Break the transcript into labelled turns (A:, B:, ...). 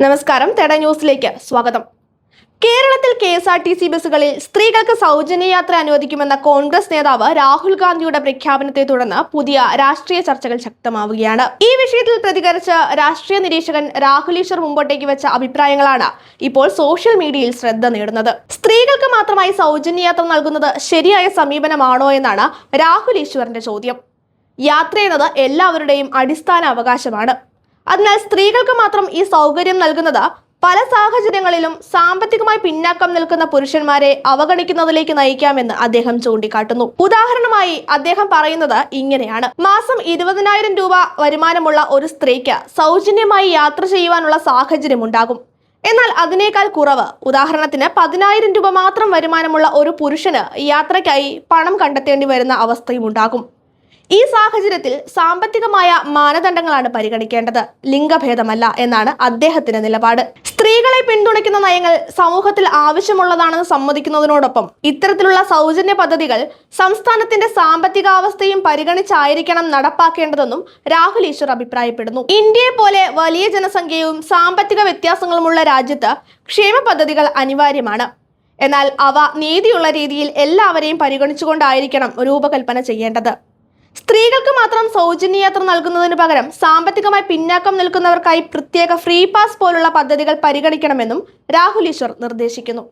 A: നമസ്കാരം, തെട ന്യൂസിലേക്ക് സ്വാഗതം. കേരളത്തിൽ KSRTC ബസ്സുകളിൽ സ്ത്രീകൾക്ക് സൗജന്യ യാത്ര അനുവദിക്കുമെന്ന കോൺഗ്രസ് നേതാവ് രാഹുൽ ഗാന്ധിയുടെ പ്രഖ്യാപനത്തെ തുടർന്ന് പുതിയ രാഷ്ട്രീയ ചർച്ചകൾ ശക്തമാവുകയാണ്. ഈ വിഷയത്തിൽ പ്രതികരിച്ച രാഷ്ട്രീയ നിരീക്ഷകൻ രാഹുൽ ഈശ്വർ മുമ്പോട്ടേക്ക് വെച്ച അഭിപ്രായങ്ങളാണ് ഇപ്പോൾ സോഷ്യൽ മീഡിയയിൽ ശ്രദ്ധ നേടുന്നത്. സ്ത്രീകൾക്ക് മാത്രമായി സൗജന്യ യാത്ര നൽകുന്നത് ശരിയായ സമീപനമാണോ എന്നാണ് രാഹുൽ ഈശ്വറിന്റെ ചോദ്യം. യാത്ര എന്നത് എല്ലാവരുടെയും അടിസ്ഥാന അവകാശമാണ്. അതിനാൽ സ്ത്രീകൾക്ക് മാത്രം ഈ സൗകര്യം നൽകുന്നത് പല സാഹചര്യങ്ങളിലും സാമ്പത്തികമായി പിന്നാക്കം നിൽക്കുന്ന പുരുഷന്മാരെ അവഗണിക്കുന്നതിലേക്ക് നയിക്കാമെന്ന് അദ്ദേഹം ചൂണ്ടിക്കാട്ടുന്നു. ഉദാഹരണമായി അദ്ദേഹം പറയുന്നത് ഇങ്ങനെയാണ്: മാസം 20,000 രൂപ വരുമാനമുള്ള ഒരു സ്ത്രീക്ക് സൗജന്യമായി യാത്ര ചെയ്യുവാനുള്ള സാഹചര്യം ഉണ്ടാകും. എന്നാൽ അതിനേക്കാൾ കുറവ്, ഉദാഹരണത്തിന് 10,000 രൂപ മാത്രം വരുമാനമുള്ള ഒരു പുരുഷന് യാത്രയ്ക്കായി പണം കണ്ടെത്തേണ്ടി വരുന്ന അവസ്ഥയും ഉണ്ടാകും. ഈ സാഹചര്യത്തിൽ സാമ്പത്തികമായ മാനദണ്ഡങ്ങളാണ് പരിഗണിക്കേണ്ടത്, ലിംഗഭേദമല്ല എന്നാണ് അദ്ദേഹത്തിന്റെ നിലപാട്. സ്ത്രീകളെ പിന്തുണയ്ക്കുന്ന നയങ്ങൾ സമൂഹത്തിൽ ആവശ്യമുള്ളതാണെന്ന് സമ്മതിക്കുന്നതിനോടൊപ്പം ഇത്തരത്തിലുള്ള സൗജന്യ പദ്ധതികൾ സംസ്ഥാനത്തിന്റെ സാമ്പത്തികാവസ്ഥയും പരിഗണിച്ചായിരിക്കണം നടപ്പാക്കേണ്ടതെന്നും രാഹുൽ ഈശ്വർ അഭിപ്രായപ്പെടുന്നു. ഇന്ത്യയെ പോലെ വലിയ ജനസംഖ്യയും സാമ്പത്തിക വ്യത്യാസങ്ങളുമുള്ള രാജ്യത്ത് ക്ഷേമ പദ്ധതികൾ അനിവാര്യമാണ്. എന്നാൽ അവ നീതിയുള്ള രീതിയിൽ എല്ലാവരെയും പരിഗണിച്ചുകൊണ്ടായിരിക്കണം രൂപകൽപ്പന ചെയ്യേണ്ടത്. സ്ത്രീകൾക്ക് മാത്രം സൗജന്യ യാത്ര നൽകുന്നതിന് പകരം സാമ്പത്തികമായി പിന്നാക്കം നിൽക്കുന്നവർക്കായി പ്രത്യേക ഫ്രീ പാസ് പോലുള്ള പദ്ധതികൾ പരിഗണിക്കണമെന്നും രാഹുൽ ഈശ്വർ നിർദ്ദേശിക്കുന്നു.